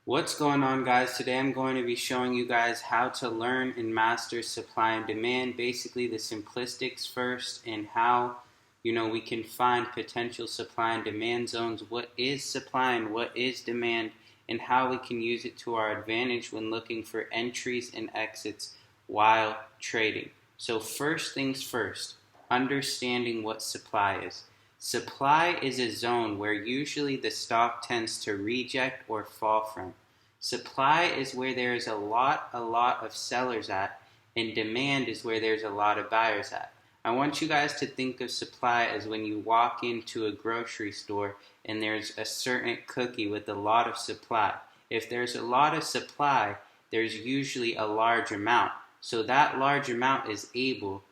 What's going on, guys? Today I'm going to be showing you guys how to learn and master supply and demand, basically the simplistics first, and how we can find potential supply and demand zones, what is supply and what is demand, and how we can use it to our advantage when looking for entries and exits while trading. So first things first, understanding what supply is. Supply is a zone where usually the stock tends to reject or fall from. Supply is where there is a lot of sellers at, and demand is where there's a lot of buyers at. I want you guys to think of supply as when you walk into a grocery store and there's a certain cookie with a lot of supply. If there's a lot of supply, there's usually a large amount. So that large amount is able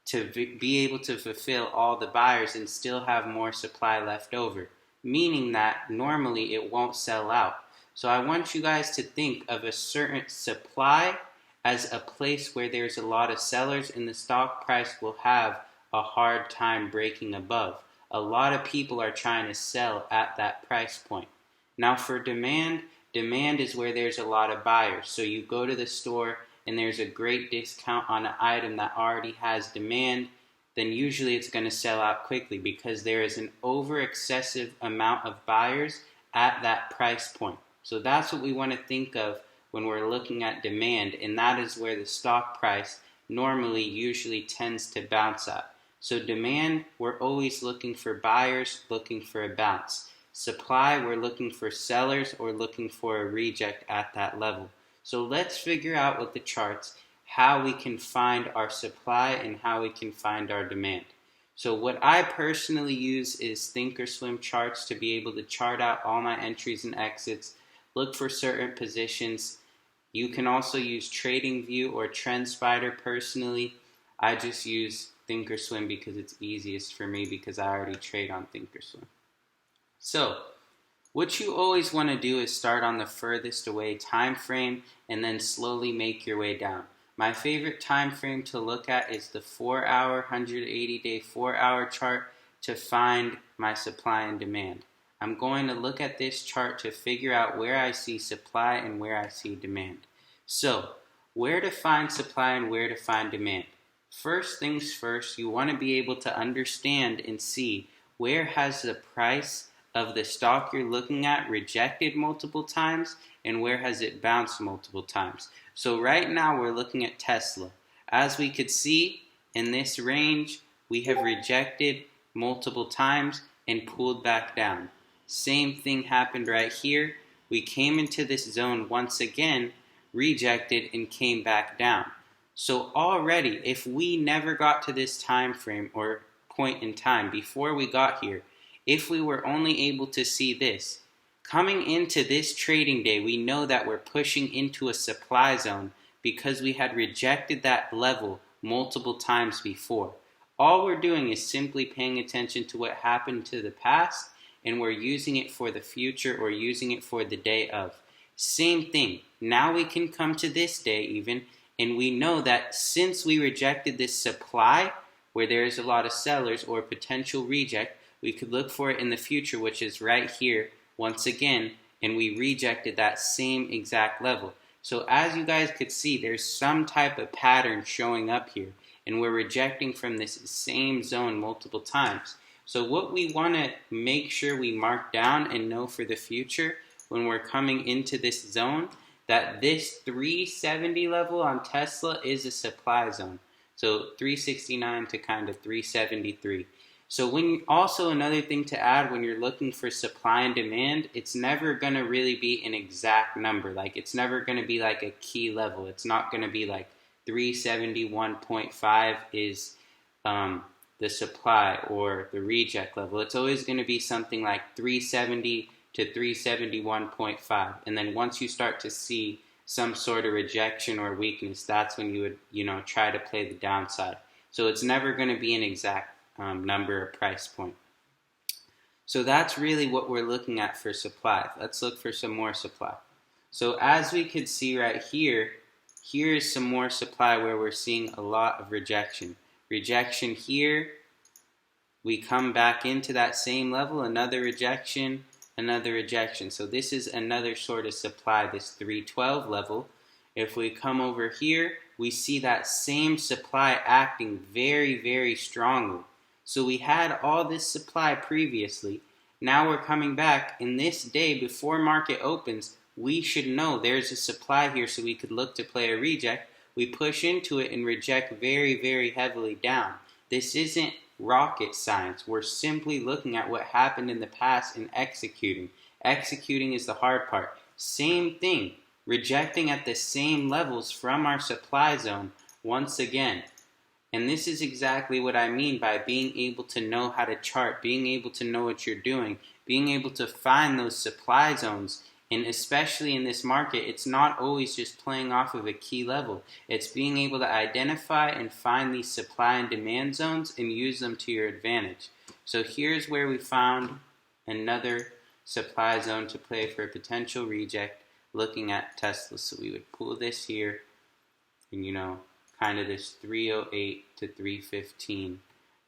to be able to fulfill all the buyers and still have more supply left over, meaning that normally it won't sell out. So I want you guys to think of a certain supply as a place where there's a lot of sellers and the stock price will have a hard time breaking above. A lot of people are trying to sell at that price point. Now for demand, demand is where there's a lot of buyers. So you go to the store and there's a great discount on an item that already has demand, then usually it's going to sell out quickly because there is an over excessive amount of buyers at that price point. So that's what we want to think of when we're looking at demand, and that is where the stock price normally usually tends to bounce at. So demand, we're always looking for buyers, looking for a bounce. Supply, we're looking for sellers or looking for a reject at that level. So let's figure out with the charts how we can find our supply and how we can find our demand. So what I personally use is thinkorswim charts to be able to chart out all my entries and exits, look for certain positions. You can also use TradingView or TrendSpider. Personally, I just use thinkorswim because it's easiest for me because I already trade on thinkorswim. So what you always want to do is start on the furthest away time frame and then slowly make your way down. My favorite time frame to look at is the 4-hour, 180-day 4-hour chart to find my supply and demand. I'm going to look at this chart to figure out where I see supply and where I see demand. So, where to find supply and where to find demand? First things first, you want to be able to understand and see where has the price of the stock you're looking at rejected multiple times and where has it bounced multiple times. So right now we're looking at Tesla. As we could see in this range, we have rejected multiple times and pulled back down. Same thing happened right here. We came into this zone once again, rejected, and came back down. So already, if we never got to this time frame or point in time before we got here, if we were only able to see this, coming into this trading day, we know that we're pushing into a supply zone because we had rejected that level multiple times before. All we're doing is simply paying attention to what happened to the past, and we're using it for the future or using it for the day of. Same thing. Now we can come to this day even, and we know that since we rejected this supply, where there is a lot of sellers or potential reject, we could look for it in the future, which is right here once again, and we rejected that same exact level. So as you guys could see, there's some type of pattern showing up here, and we're rejecting from this same zone multiple times. So what we want to make sure we mark down and know for the future when we're coming into this zone, that this 370 level on Tesla is a supply zone. So 369 to kind of 373. So also another thing to add when you're looking for supply and demand, it's never going to really be an exact number. Like it's never going to be like a key level. It's not going to be like 371.5 is the supply or the reject level. It's always going to be something like 370 to 371.5. And then once you start to see some sort of rejection or weakness, that's when you would, try to play the downside. So it's never going to be an exact number or price point. So that's really what we're looking at for supply. Let's look for some more supply. So as we could see right here, here is some more supply where we're seeing a lot of rejection. Rejection here, we come back into that same level, another rejection, another rejection. So this is another sort of supply, this 312 level. If we come over here, we see that same supply acting very, very strongly. So we had all this supply previously. Now we're coming back, and this day before market opens, we should know there's a supply here, so we could look to play a reject. We push into it and reject very, very heavily down. This isn't rocket science. We're simply looking at what happened in the past and executing. Executing is the hard part. Same thing, rejecting at the same levels from our supply zone once again. And this is exactly what I mean by being able to know how to chart, being able to know what you're doing, being able to find those supply zones. And especially in this market, it's not always just playing off of a key level. It's being able to identify and find these supply and demand zones and use them to your advantage. So here's where we found another supply zone to play for a potential reject, looking at Tesla. So we would pull this here, and kind of this 308 to 315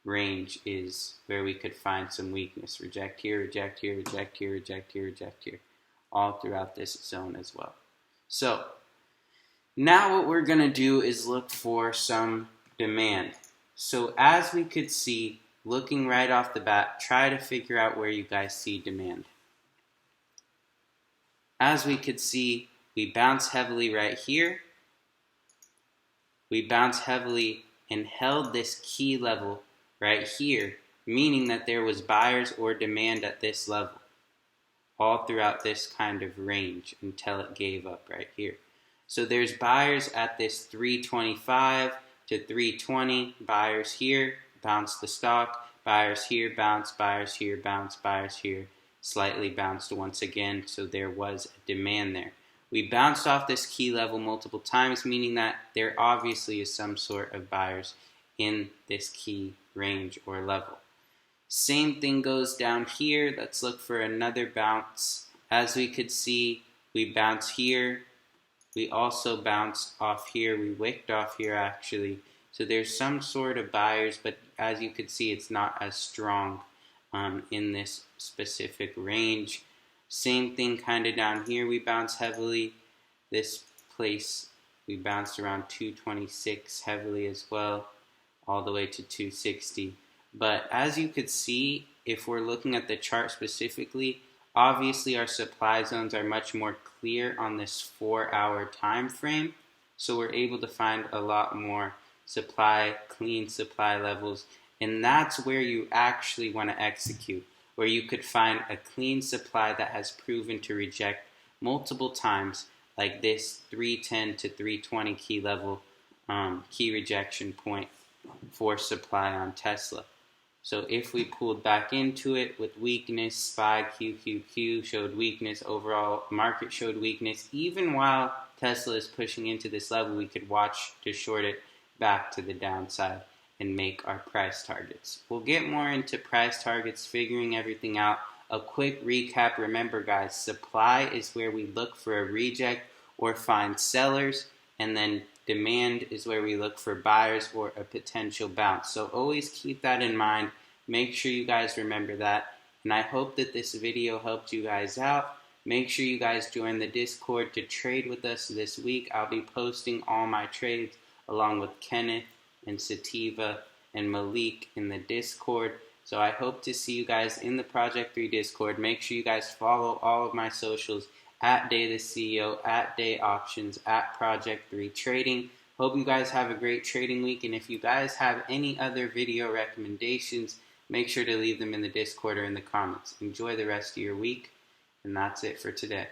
range is where we could find some weakness. Reject here, reject here, reject here, reject here, reject here. All throughout this zone as well. So now what we're going to do is look for some demand. So as we could see, looking right off the bat, try to figure out where you guys see demand. As we could see, we bounce heavily right here. We bounce heavily and held this key level right here, meaning that there was buyers or demand at this level all throughout this kind of range until it gave up right here. So there's buyers at this 325 to 320, buyers here, bounce the stock, buyers here, bounce, buyers here, bounce, buyers here, slightly bounced once again, so there was a demand there. We bounced off this key level multiple times, meaning that there obviously is some sort of buyers in this key range or level. Same thing goes down here. Let's look for another bounce. As we could see, we bounce here. We also bounced off here. We wicked off here actually. So there's some sort of buyers, but as you could see, it's not as strong in this specific range. Same thing kind of down here. We bounce heavily. This place, we bounced around 226 heavily as well, all the way to 260. But as you could see, if we're looking at the chart specifically, obviously our supply zones are much more clear on this 4-hour time frame. So we're able to find a lot more supply, clean supply levels. And that's where you actually want to execute, where you could find a clean supply that has proven to reject multiple times, like this 310 to 320 key level, key rejection point for supply on Tesla. So if we pulled back into it with weakness, SPY, QQQ showed weakness, overall market showed weakness. Even while Tesla is pushing into this level, we could watch to short it back to the downside and make our price targets. We'll get more into price targets, figuring everything out. A quick recap, remember guys, supply is where we look for a reject or find sellers, and then demand is where we look for buyers or a potential bounce. So always keep that in mind. Make sure you guys remember that. And I hope that this video helped you guys out. Make sure you guys join the Discord to trade with us this week. I'll be posting all my trades along with Kenneth and Sativa and Malik in the Discord. So I hope to see you guys in the Project 3 Discord. Make sure you guys follow all of my socials at Day the CEO, at Day Options, at Project 3 Trading. Hope you guys have a great trading week. And if you guys have any other video recommendations, make sure to leave them in the Discord or in the comments. Enjoy the rest of your week. And that's it for today.